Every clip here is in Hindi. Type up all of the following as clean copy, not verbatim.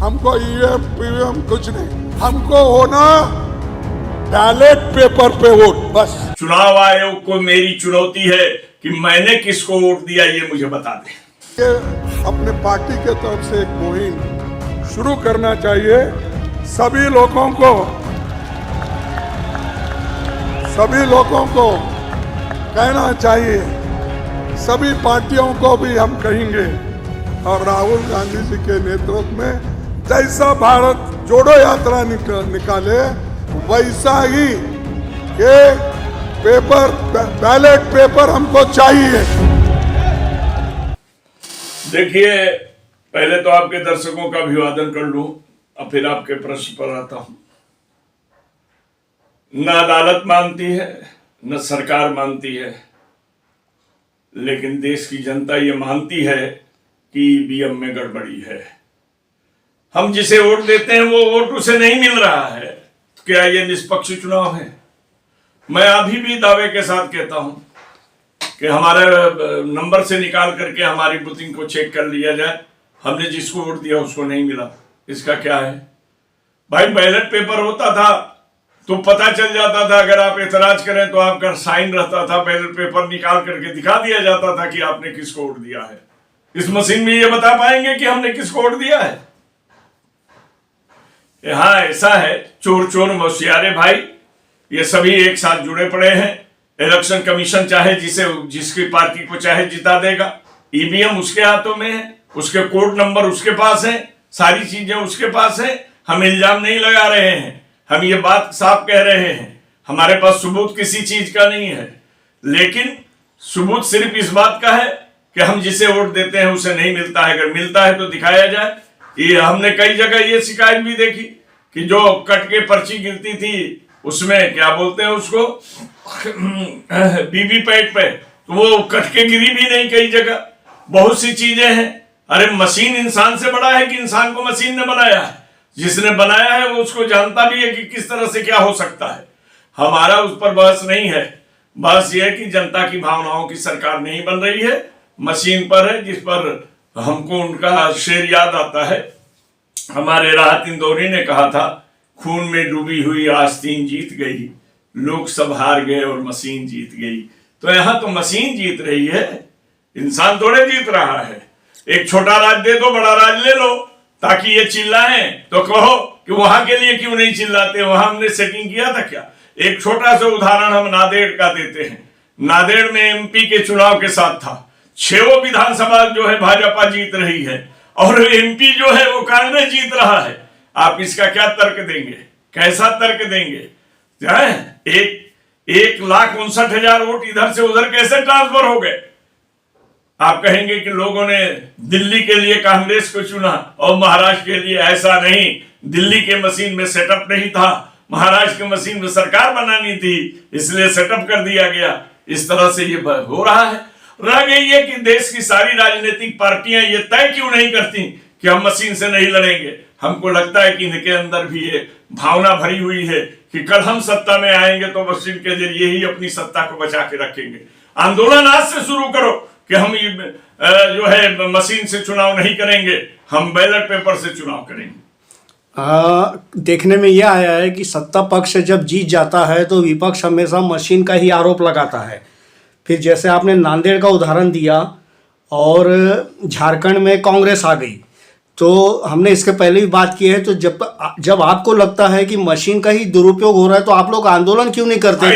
हमको ईवीएम पीवीएम कुछ नहीं, हमको होना बैलेट पेपर पे वोट बस। चुनाव आयोग को मेरी चुनौती है कि मैंने किसको वोट दिया ये मुझे बता दें। ये अपने पार्टी के तरफ से एक मुहिम शुरू करना चाहिए। सभी लोगों को कहना चाहिए, सभी पार्टियों को भी हम कहेंगे और राहुल गांधी जी के नेतृत्व में जैसा भारत जोड़ो यात्रा निकाले वैसा ही ये पेपर बैलेट पेपर हमको चाहिए। देखिए, पहले तो आपके दर्शकों का अभिवादन कर लूं और फिर आपके प्रश्न पर आता हूं। न अदालत मानती है न सरकार मानती है, लेकिन देश की जनता ये मानती है कि ईवीएम में गड़बड़ी है। हम जिसे वोट देते हैं वो वोट उसे नहीं मिल रहा है। तो क्या ये निष्पक्ष चुनाव है? मैं अभी भी दावे के साथ कहता हूं कि हमारे नंबर से निकाल करके हमारी बुथिंग को चेक कर लिया जाए, हमने जिसको वोट दिया उसको नहीं मिला, इसका क्या है भाई? बैलेट पेपर होता था तो पता चल जाता था, अगर आप एतराज करें तो आपका साइन रहता था, बैलेट पेपर निकाल करके दिखा दिया जाता था कि आपने किसको वोट दिया है। इस मशीन में ये बता पाएंगे कि हमने किसको वोट दिया है? हाँ, ऐसा है, चोर चोर होशियारे भाई, ये सभी एक साथ जुड़े पड़े हैं। इलेक्शन कमीशन चाहे जिसकी पार्टी को चाहे जिता देगा, ईवीएम उसके हाथों में है, उसके कोड नंबर उसके पास है, सारी चीजें उसके पास है। हम इल्जाम नहीं लगा रहे हैं, हम ये बात साफ कह रहे हैं, हमारे पास सबूत किसी चीज का नहीं है, लेकिन सबूत सिर्फ इस बात का है कि हम जिसे वोट देते हैं उसे नहीं मिलता है। अगर मिलता है तो दिखाया जाए। ये हमने कई जगह ये शिकायत भी देखी कि जो कट के पर्ची गिरती थी उसमें क्या बोलते हैं उसको, वीवीपैट पे, तो वो कट के गिरी भी नहीं। कई जगह बहुत सी चीजें हैं। अरे मशीन इंसान से बड़ा है कि इंसान को मशीन ने बनाया है? जिसने बनाया है वो उसको जानता भी है कि किस तरह से क्या हो सकता है। हमारा उस पर बहस नहीं है, बस ये है कि जनता की भावनाओं की सरकार नहीं बन रही है, मशीन पर है, जिस पर हमको उनका शेर याद आता है। हमारे राहत इंदौरी ने कहा था, खून में डूबी हुई आस्तीन जीत गई, लोग सब हार गए और मशीन जीत गई। तो यहां तो मशीन जीत रही है, इंसान थोड़े जीत रहा है। एक छोटा राज दे दो, बड़ा राज ले लो, ताकि ये चिल्लाएं तो कहो कि वहां के लिए क्यों नहीं चिल्लाते, वहां हमने सेटिंग किया था क्या? एक छोटा सा उदाहरण हम नांदेड़ का देते हैं। नांदेड़ में एमपी के चुनाव के साथ था, 6 विधानसभा जो है भाजपा जीत रही है और एमपी जो है वो कांग्रेस जीत रहा है। आप इसका क्या तर्क देंगे? कैसा तर्क देंगे? 1,59,000 वोट इधर से उधर कैसे ट्रांसफर हो गए? आप कहेंगे कि लोगों ने दिल्ली के लिए कांग्रेस को चुना और महाराष्ट्र के लिए। ऐसा नहीं, दिल्ली के मशीन में सेटअप नहीं था, महाराष्ट्र के मशीन में सरकार बनानी थी, इसलिए सेटअप कर दिया गया। इस तरह से ये हो रहा है। रह गई है कि देश की सारी राजनीतिक पार्टियां ये तय क्यों नहीं करती कि हम मशीन से नहीं लड़ेंगे। हमको लगता है कि इनके अंदर भी ये भावना भरी हुई है कि कल हम सत्ता में आएंगे तो मशीन के जरिए ही अपनी सत्ता को बचा के रखेंगे। आंदोलन आज से शुरू करो कि हम जो है मशीन से चुनाव नहीं करेंगे, हम बैलेट पेपर से चुनाव करेंगे। देखने में यह आया है कि सत्ता पक्ष जब जीत जाता है तो विपक्ष हमेशा मशीन का ही आरोप लगाता है। फिर जैसे आपने नांदेड़ का उदाहरण दिया और झारखंड में कांग्रेस आ गई, तो हमने इसके पहले भी बात की है। तो जब आपको लगता है कि मशीन का ही दुरुपयोग हो रहा है तो आप लोग आंदोलन क्यों नहीं करते?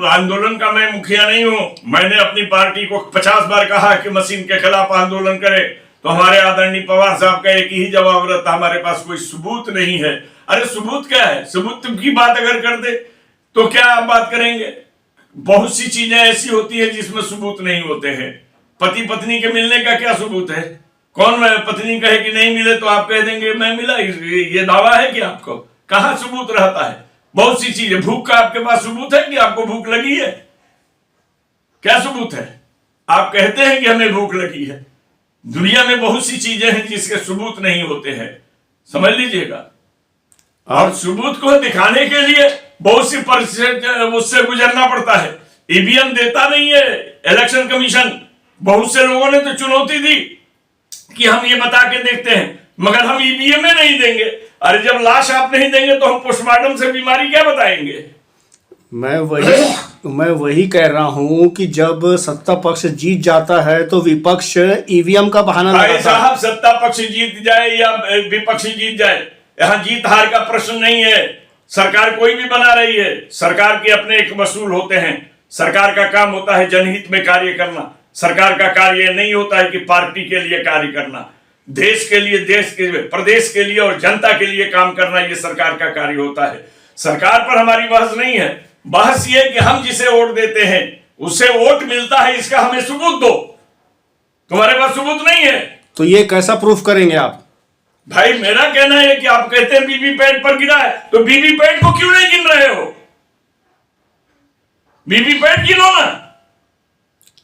आंदोलन का मैं मुखिया नहीं हूं। मैंने अपनी पार्टी को 50 बार कहा कि मशीन के खिलाफ आंदोलन करे, तो हमारे आदरणीय पवार साहब का एक ही जवाब रहता, हमारे पास कोई सबूत नहीं है। अरे सबूत क्या है? सबूत की बात अगर कर दे तो क्या आप बात करेंगे? बहुत सी चीजें ऐसी होती है जिसमें सबूत नहीं होते हैं। पति पत्नी के मिलने का क्या सबूत है? कौन पत्नी कहे कि नहीं मिले तो आप कह देंगे मैं मिला, ये दावा है कि आपको? कहां सबूत रहता है? बहुत सी चीजें, भूख का आपके पास सबूत है कि आपको भूख लगी है? क्या सबूत है? आप कहते हैं कि हमें भूख लगी है। दुनिया में बहुत सी चीजें हैं जिसके सबूत नहीं होते हैं, समझ लीजिएगा। और सबूत को दिखाने के लिए बहुत सी परिस्थितियों उससे गुजरना पड़ता है। ईवीएम देता नहीं है इलेक्शन कमीशन। बहुत से लोगों ने तो चुनौती दी कि हम ये बता के देखते हैं, मगर हम ईवीएम में नहीं देंगे। अरे जब लाश आप नहीं देंगे तो हम पोस्टमार्टम से बीमारी क्या बताएंगे? मैं वही कह रहा हूँ कि जब सत्ता पक्ष जीत जाता है तो विपक्ष ईवीएम का बहाना भाई लगाता है। साहब, सत्ता पक्ष जीत जाए या विपक्ष जीत जाए, यहाँ जीत हार का प्रश्न नहीं है। सरकार कोई भी बना रही है, सरकार के अपने एक मसूल होते हैं। सरकार का काम होता है जनहित में कार्य करना। सरकार का कार्य नहीं होता है कि पार्टी के लिए कार्य करना। देश के लिए, देश के प्रदेश के लिए और जनता के लिए काम करना, ये सरकार का कार्य होता है। सरकार पर हमारी बहस नहीं है। बहस ये कि हम जिसे वोट देते हैं उससे वोट मिलता है, इसका हमें सबूत दो। तुम्हारे पास सबूत नहीं है तो ये कैसा प्रूफ करेंगे आप? भाई मेरा कहना है कि आप कहते हैं वीवीपैट पर गिरा है, तो वीवीपैट को क्यों नहीं गिन रहे हो? वीवीपैट गिनो ना।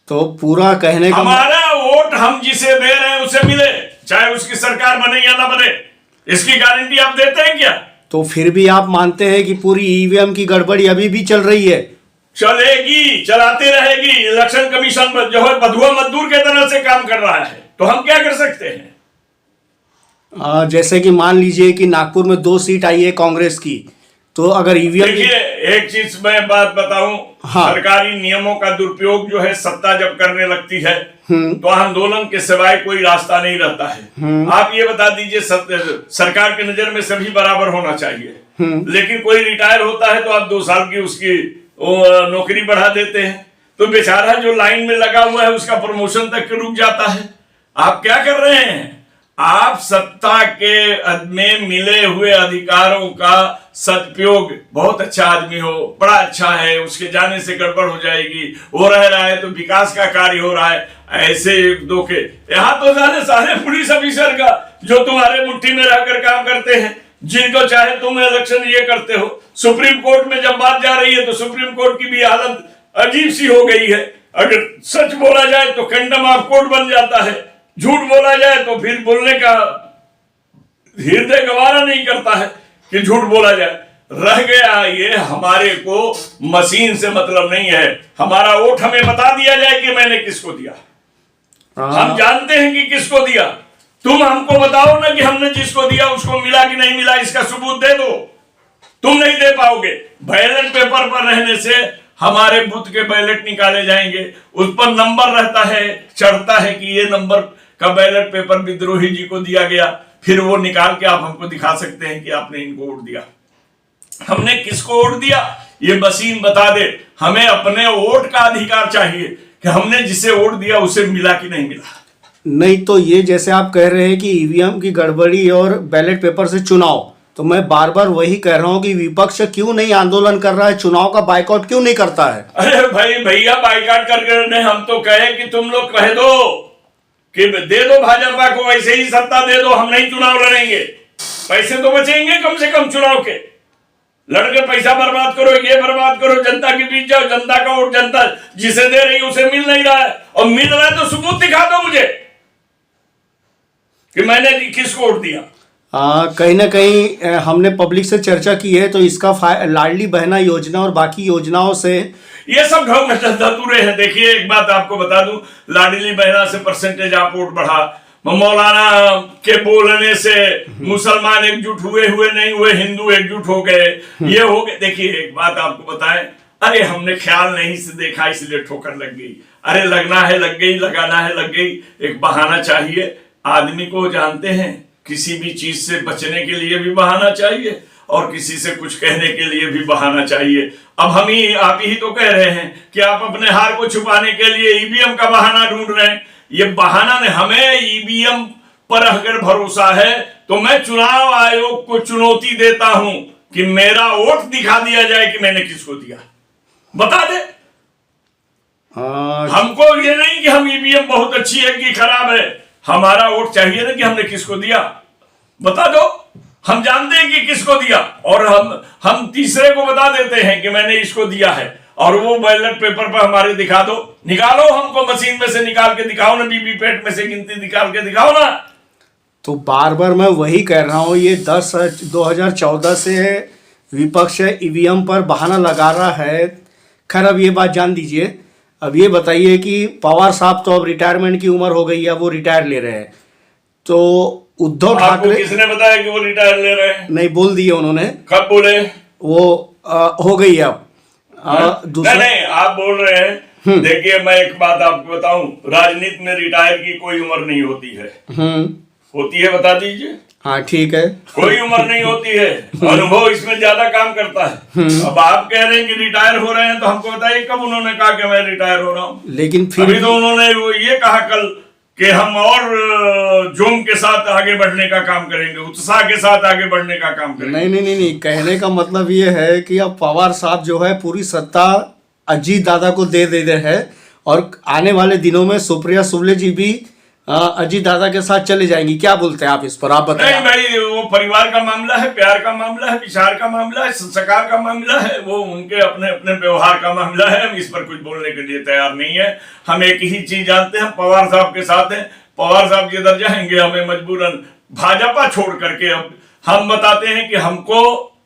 तो पूरा कहने का हमारा वोट हम जिसे दे रहे हैं उसे मिले, चाहे उसकी सरकार बने या ना बने। इसकी गारंटी आप देते हैं क्या? तो फिर भी आप मानते हैं कि पूरी ईवीएम की गड़बड़ी अभी भी चल रही है? चलेगी, चलाती रहेगी। इलेक्शन कमीशन जो है बधुआ मजदूर के तरह से काम कर रहा है, तो हम क्या कर सकते हैं? जैसे कि मान लीजिए कि नागपुर में 2 सीट आई है कांग्रेस की, तो अगर ईवीएम देखिए, एक चीज मैं बात बताऊं, हाँ। सरकारी नियमों का दुरुपयोग जो है सत्ता जब करने लगती है तो आंदोलन के सिवाय कोई रास्ता नहीं रहता है। आप ये बता दीजिए, सरकार की नजर में सभी बराबर होना चाहिए, लेकिन कोई रिटायर होता है तो आप 2 साल की उसकी नौकरी बढ़ा देते हैं, तो बेचारा जो लाइन में लगा हुआ है उसका प्रमोशन तक रुक जाता है। आप क्या कर रहे हैं? आप सत्ता के में मिले हुए अधिकारों का सदुपयोग, बहुत अच्छा आदमी हो, बड़ा अच्छा है, उसके जाने से गड़बड़ हो जाएगी, वो रह रहा है तो विकास का कार्य हो रहा है, ऐसे दो के यहाँ तो सारे पुलिस ऑफिसर का जो तुम्हारे मुट्ठी में रहकर काम करते हैं, जिनको चाहे तुम इलेक्शन ये करते हो। सुप्रीम कोर्ट में जब बात जा रही है तो सुप्रीम कोर्ट की भी हालत अजीब सी हो गई है। अगर सच बोला जाए तो कंडम ऑफ कोर्ट बन जाता है, झूठ बोला जाए तो फिर बोलने का हृदय गवारा नहीं करता है कि झूठ बोला जाए। रह गया ये, हमारे को मशीन से मतलब नहीं है। हमारा वोट हमें बता दिया जाए कि मैंने किसको दिया, हम जानते हैं कि किसको दिया। तुम हमको बताओ ना कि हमने जिसको दिया उसको मिला कि नहीं मिला, इसका सबूत दे दो। तुम नहीं दे पाओगे। बैलेट पेपर पर रहने से हमारे बूथ के बैलेट निकाले जाएंगे, उस पर नंबर रहता है, चढ़ता है कि ये नंबर का बैलेट पेपर विद्रोही जी को दिया गया, फिर वो निकाल के आप हमको दिखा सकते हैं कि आपने इनको वोट दिया। हमने किसको वोट दिया ये मशीन बता दे। हमें अपने वोट का अधिकार चाहिए कि हमने जिसे वोट दिया उसे मिला कि नहीं मिला। नहीं तो ये जैसे आप कह रहे हैं कि ईवीएम की गड़बड़ी और बैलेट पेपर से चुनाव, तो मैं बार बार वही कह रहा हूं कि विपक्ष क्यों नहीं आंदोलन कर रहा है, चुनाव का बाइकआउट क्यों नहीं करता है? अरे भाई भैया, बाइकआउट करके हम तो कहे कि तुम लोग कह दो कि दे दो भाजपा को, वैसे ही सत्ता दे दो, हम नहीं चुनाव लड़ेंगे। पैसे तो बचेंगे कम से कम चुनाव के। लड़के पैसा बर्बाद करो, ये बर्बाद करो, जनता के बीच जाओ। जनता का वोट जनता जिसे दे रही है उसे मिल नहीं रहा है, और मिल रहा है तो सबूत दिखा दो मुझे कि मैंने किसको वोट दिया। कहीं ना कहीं हमने पब्लिक से चर्चा की है, तो इसका लाडली बहना योजना और बाकी योजनाओं से ये सब धतूरे हैं। देखिए, एक बात आपको बता दूं, लाडली बहना से परसेंटेज आप वोट बढ़ा, मौलाना के बोलने से मुसलमान एकजुट हुए नहीं हुए, हिंदू एकजुट हो गए, ये हो गए। देखिए, एक बात आपको बताएं, अरे हमने ख्याल नहीं से देखा इसलिए ठोकर लग गई। अरे लगना है लग गई, लगाना है लग गई। एक बहाना चाहिए आदमी को। जानते हैं, किसी भी चीज से बचने के लिए भी बहाना चाहिए और किसी से कुछ कहने के लिए भी बहाना चाहिए। अब आप ही तो कह रहे हैं कि आप अपने हार को छुपाने के लिए ईवीएम का बहाना ढूंढ रहे हैं। ये बहाना ने, हमें ईवीएम पर अगर भरोसा है तो मैं चुनाव आयोग को चुनौती देता हूं कि मेरा वोट दिखा दिया जाए कि मैंने किसको दिया, बता दे। हमको ये नहीं कि हम ईवीएम बहुत अच्छी है कि खराब है, हमारा वोट चाहिए ना कि हमने किसको दिया, बता दो। हम जानते हैं कि किसको दिया, और हम तीसरे को बता देते हैं कि मैंने इसको दिया है, और वो बैलेट पेपर पर हमारे दिखा दो। निकालो, हमको मशीन में से निकाल के दिखाओ ना, वीवीपैट में से गिनती निकाल के दिखाओ ना। तो बार बार मैं वही कह रहा हूँ, ये 2014 से विपक्ष ईवीएम पर बहाना लगा रहा है। खैर, अब ये बात जान दीजिए। अब ये बताइए कि पवार साहब तो अब रिटायरमेंट की उम्र हो गई है, वो रिटायर ले रहे हैं, तो उद्धव आपको ठाकरे किसने बताया कि वो रिटायर ले रहे हैं? नहीं, बोल दिए उन्होंने, कब बोले? वो हो गई है अब। नहीं नहीं, आप बोल रहे हैं। देखिए, मैं एक बात आपको बताऊं, राजनीति में रिटायर की कोई उम्र नहीं होती है। होती है, बता दीजिए। हाँ ठीक है, कोई उम्र नहीं होती है, अनुभव इसमें ज्यादा काम करता है। अब आप कह रहे हैं कि रिटायर हो रहे हैं, तो हमको बताइए कब उन्होंने कहा कि मैं रिटायर हो रहा हूँ? लेकिन फिर अभी तो उन्होंने वो ये कहा कल कि हम और जोम के साथ आगे बढ़ने का काम करेंगे, उत्साह के साथ आगे बढ़ने का काम करेंगे। नहीं नहीं नहीं नहीं, कहने का मतलब ये है कि अब पवार साहब जो है पूरी सत्ता अजीत दादा को दे रहे हैं, और आने वाले दिनों में सुप्रिया सुले जी भी अजीत दादा के साथ चले जाएंगी। क्या बोलते हैं आप इस पर, आप बताएं। नहीं भाई, वो परिवार का मामला है, प्यार का मामला है, विचार का मामला है, संस्कार का मामला है, वो उनके अपने अपने व्यवहार का मामला है। हम इस पर कुछ बोलने के लिए तैयार नहीं है। हम एक ही चीज जानते हैं, पवार साहब के साथ हैं। पवार साहब जिधर जाएंगे हमें मजबूरन भाजपा छोड़ करके, अब हम बताते हैं कि हमको,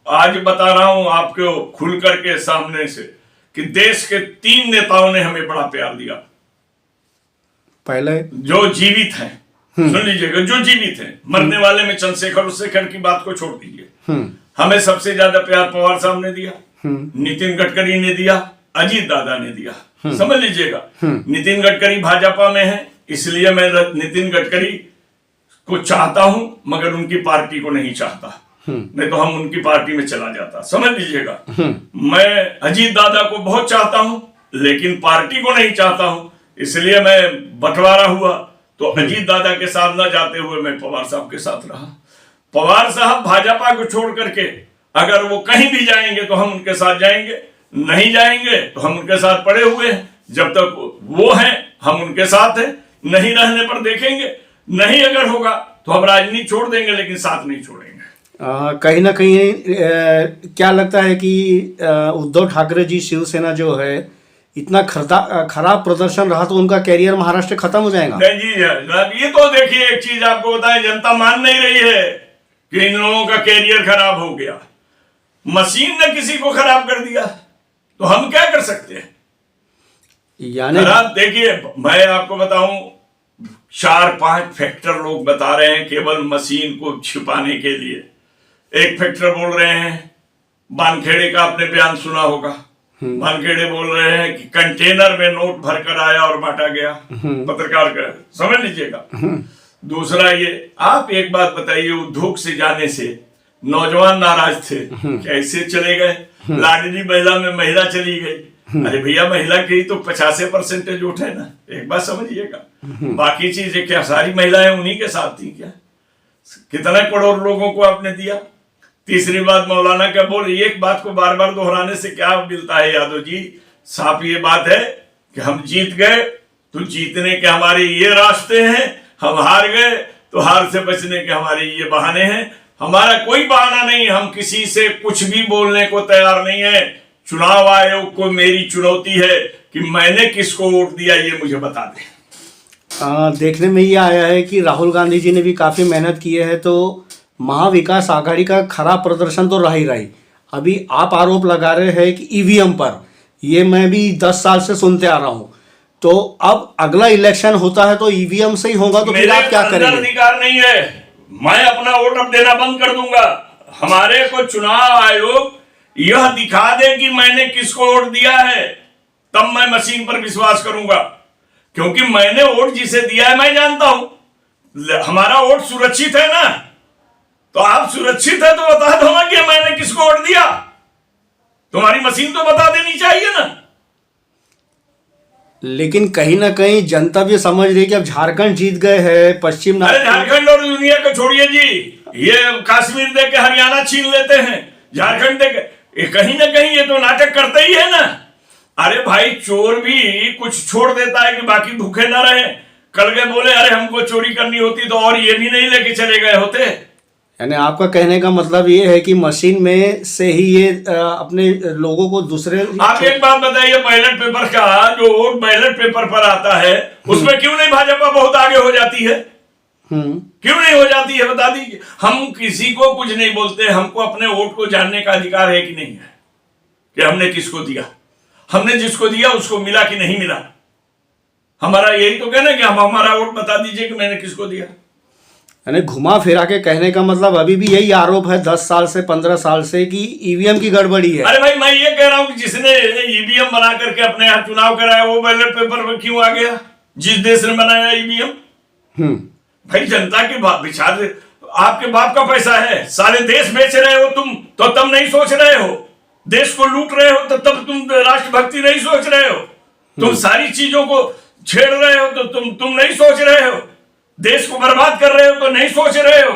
आज बता रहा हूं आपको खुल करके सामने से, कि देश के 3 नेताओं ने हमें बड़ा प्यार दिया। पहले जो जीवित हैं, सुन लीजिएगा, जो जीवित हैं, मरने वाले में चंद्रशेखर शेखर की बात को छोड़ दीजिए। हमें सबसे ज्यादा प्यार पवार साहब ने दिया, नितिन गडकरी ने दिया, अजीत दादा ने दिया। समझ लीजिएगा, नितिन गडकरी भाजपा में है, इसलिए मैं नितिन गडकरी को चाहता हूं, मगर उनकी पार्टी को नहीं चाहता। नहीं तो हम उनकी पार्टी में चला जाता। समझ लीजिएगा, मैं अजीत दादा को बहुत चाहता हूं, लेकिन पार्टी को नहीं चाहता हूं, इसलिए मैं बंटवारा हुआ तो अजीत दादा के साथ न जाते हुए मैं पवार साहब के साथ रहा। पवार साहब भाजपा को छोड़ करके अगर वो कहीं भी जाएंगे तो हम उनके साथ जाएंगे, नहीं जाएंगे तो हम उनके साथ पड़े हुए हैं। जब तक वो हैं हम उनके साथ हैं, नहीं रहने पर देखेंगे, नहीं अगर होगा तो हम राजनीति छोड़ देंगे, लेकिन साथ नहीं छोड़ेंगे। कहीं ना कहीं क्या लगता है कि उद्धव ठाकरे जी, शिवसेना जो है, इतना खराब प्रदर्शन रहा तो उनका कैरियर महाराष्ट्र खत्म हो जाएगा? नहीं जी, ये तो देखिए, एक चीज आपको बताएं, जनता मान नहीं रही है कि इन लोगों का कैरियर खराब हो गया। मशीन ने किसी को खराब कर दिया तो हम क्या कर सकते हैं? यानी देखिए, मैं आपको बताऊं, 4-5 फैक्टर लोग बता रहे हैं केवल मशीन को छिपाने के लिए। एक फैक्टर बोल रहे हैं, वानखेड़े का आपने बयान सुना होगा, वानखेड़े बोल रहे हैं कि कंटेनर में नोट भरकर आया और बांटा गया, पत्रकार का, समझ लीजिएगा। दूसरा ये, आप एक बात बताइए, उद्योग से जाने से नौजवान नाराज थे, कैसे चले गए? लाडली महिला में महिला चली गई। अरे भैया, महिला की तो 50% वोट है ना, एक बात समझिएगा। बाकी चीजें क्या सारी महिलाएं उन्हीं के साथ थी क्या? कितने करोड़ लोगों को आपने दिया? तीसरी बात, मौलाना क्या बोल, एक बात को बार बार दोहराने से क्या मिलता है यादव जी? साफ ये बात है कि हम जीत गए तो जीतने के हमारे ये रास्ते हैं, हम हार गए तो हार से बचने के हमारे ये बहाने हैं। हमारा कोई बहाना नहीं, हम किसी से कुछ भी बोलने को तैयार नहीं है। चुनाव आयोग को मेरी चुनौती है कि मैंने किसको वोट दिया, ये मुझे बता दें। देखने में ये आया है कि राहुल गांधी जी ने भी काफ़ी मेहनत की है, तो महाविकास आघाड़ी का खराब प्रदर्शन तो रही। अभी आप आरोप लगा रहे हैं कि ईवीएम पर, ये मैं भी 10 साल से सुनते आ रहा हूं, तो अब अगला इलेक्शन होता है तो ईवीएम से ही होगा, तो फिर आप क्या करेंगे? अधिकार नहीं है, मैं अपना वोट अब देना बंद कर दूंगा। हमारे को चुनाव आयोग यह दिखा दे कि मैंने किसको वोट दिया है, तब मैं मशीन पर विश्वास करूंगा। क्योंकि मैंने वोट जिसे दिया है मैं जानता हूं, हमारा वोट सुरक्षित है ना, तो आप सुरक्षित है तो बता दो ना कि मैंने किसको वोट दिया। तुम्हारी मशीन तो बता देनी चाहिए ना। लेकिन कहीं ना कहीं जनता भी समझ रही है कि अब झारखंड जीत गए हैं, पश्चिम झारखंड और दुनिया को छोड़िए जी, ये कश्मीर दे के हरियाणा छीन लेते हैं, झारखंड दे के, कहीं ना कहीं ये तो नाटक करते ही है ना। अरे भाई, चोर भी कुछ छोड़ देता है कि बाकी भूखे ना रहे। कल के बोले अरे हमको चोरी करनी होती तो और ये भी नहीं लेके चले गए होते। यानी आपका कहने का मतलब ये है कि मशीन में से ही ये अपने लोगों को दूसरे। आप एक बात बताइए, बैलेट पेपर का जो वोट बैलेट पेपर पर आता है उसमें क्यों नहीं भाजपा बहुत आगे हो जाती है? क्यों नहीं हो जाती है, बता दीजिए। हम किसी को कुछ नहीं बोलते, हमको अपने वोट को जानने का अधिकार है कि नहीं है, कि हमने किसको दिया, हमने जिसको दिया उसको मिला कि नहीं मिला। हमारा यही तो कहना कि हम हमारा वोट बता दीजिए कि मैंने किसको दिया। यानी घुमा फिरा के कहने का मतलब अभी भी यही आरोप है 10 साल से 15 साल से कि ईवीएम की गड़बड़ी है। अरे भाई मैं ये कह रहा हूँ कि जिसने ईवीएम बना करके अपने यहाँ चुनाव कराया वो बैलेट पेपर पर क्यों आ गया? जिस देश ने बनाया ईवीएम, भाई जनता के विचार, आपके बाप का पैसा है, सारे देश बेच रहे हो तुम, तो तब नहीं सोच रहे हो? देश को लूट रहे हो तो तब तुम राष्ट्रभक्ति नहीं सोच रहे हो? तुम सारी चीजों को छेड़ रहे हो तो तुम नहीं सोच रहे हो? देश को बर्बाद कर रहे हो तो नहीं सोच रहे हो?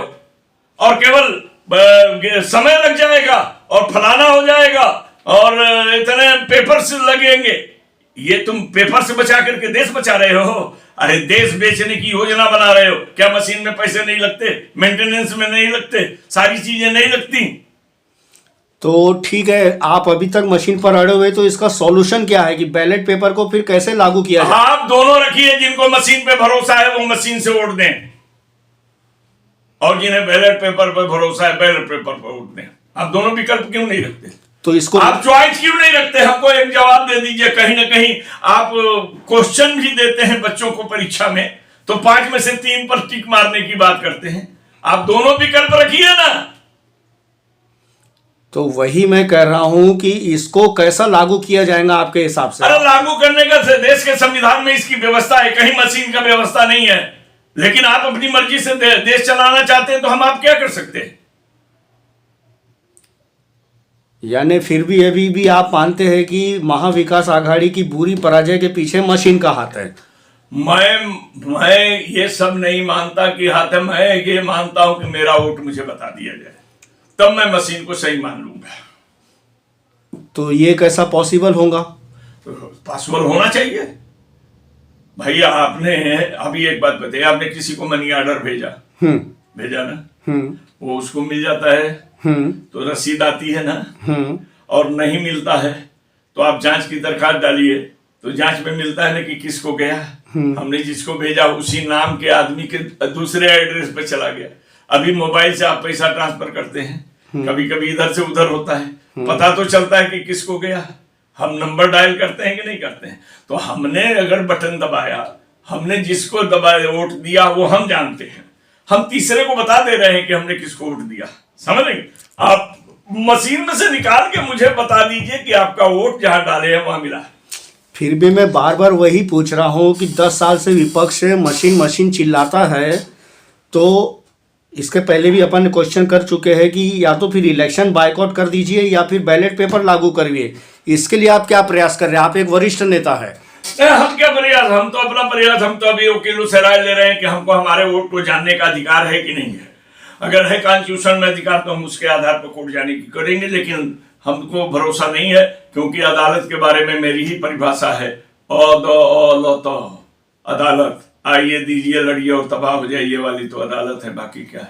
और केवल समय लग जाएगा और फलाना हो जाएगा और इतने पेपर से लगेंगे, ये तुम पेपर से बचा करके देश बचा रहे हो? अरे देश बेचने की योजना बना रहे हो। क्या मशीन में पैसे नहीं लगते? मेंटेनेंस में नहीं लगते? सारी चीजें नहीं लगती? तो ठीक है, आप अभी तक मशीन पर अड़े हुए, तो इसका सॉल्यूशन क्या है कि बैलेट पेपर को फिर कैसे लागू किया जाए? आप दोनों रखिए, जिनको मशीन पे भरोसा है वो मशीन से वोट दें, और जिन्हें बैलेट पेपर पर भरोसा है बैलेट पेपर पर वोट दें। आप दोनों विकल्प क्यों नहीं रखते? तो इसको आप चॉइस क्यों नहीं रखते? हमको एक जवाब दे दीजिए। कहीं ना कहीं आप क्वेश्चन भी देते हैं बच्चों को परीक्षा में, तो 5 में से 3 पर टिक मारने की बात करते हैं। आप दोनों विकल्प रखिए ना। तो वही मैं कह रहा हूं कि इसको कैसा लागू किया जाएगा आपके हिसाब से? अरे लागू करने का देश के संविधान में इसकी व्यवस्था है, कहीं मशीन का व्यवस्था नहीं है। लेकिन आप अपनी मर्जी से देश चलाना चाहते हैं, तो हम आप क्या कर सकते हैं? यानी फिर भी अभी भी आप मानते हैं कि महाविकास आघाड़ी की बुरी पराजय के पीछे मशीन का हाथ है? मैं ये सब नहीं मानता कि हाथ है। मैं ये मानता हूं कि मेरा वोट मुझे बता दिया जाए, तब मैं मशीन को सही मान लूंगा। तो ये कैसा पॉसिबल होगा? पॉसिबल होना चाहिए। भैया आपने अभी एक बात बताइए, आपने किसी को मनी ऑर्डर भेजा ना, वो उसको मिल जाता है तो रसीद आती है ना, और नहीं मिलता है तो आप जांच की दरखास्त डालिए, तो जांच में मिलता है ना कि किसको गया। हमने जिसको भेजा उसी नाम के आदमी के दूसरे एड्रेस पे चला गया। अभी मोबाइल से आप पैसा ट्रांसफर करते हैं, कभी कभी इधर से उधर होता है, पता तो चलता है कि किसको गया। हम नंबर डायल करते हैं कि नहीं करते हैं? तो हमने अगर बटन दबाया, हमने जिसको दबाया वोट दिया वो हम जानते हैं, हम तीसरे को बता दे रहे हैं कि हमने किसको वोट दिया। समझ रहे? आप मशीन में से निकाल के मुझे बता दीजिए कि आपका वोट जहां डाले हैं वहां मिला। फिर भी मैं बार बार वही पूछ रहा हूं कि 10 साल से विपक्ष मशीन चिल्लाता है, तो इसके पहले भी अपन क्वेश्चन कर चुके हैं कि या तो फिर इलेक्शन बायकॉट कर दीजिए या फिर बैलेट पेपर लागू करिए। इसके लिए आप क्या प्रयास कर रहे हैं? आप एक वरिष्ठ नेता है। हम क्या प्रयास, हम तो अपना प्रयास, हम तो अभी वकीलों से राय ले रहे हैं कि हमको हमारे वोट को जानने का अधिकार है कि नहीं है। अगर है कॉन्स्टिट्यूशन में अधिकार तो हम उसके आधार पर कोर्ट जाने की करेंगे, लेकिन हमको भरोसा नहीं है, क्योंकि अदालत के बारे में मेरी ही परिभाषा है, अदालत, आइए दीजिए लड़िए और तबाह हो जाइए वाली तो अदालत है, बाकी क्या है।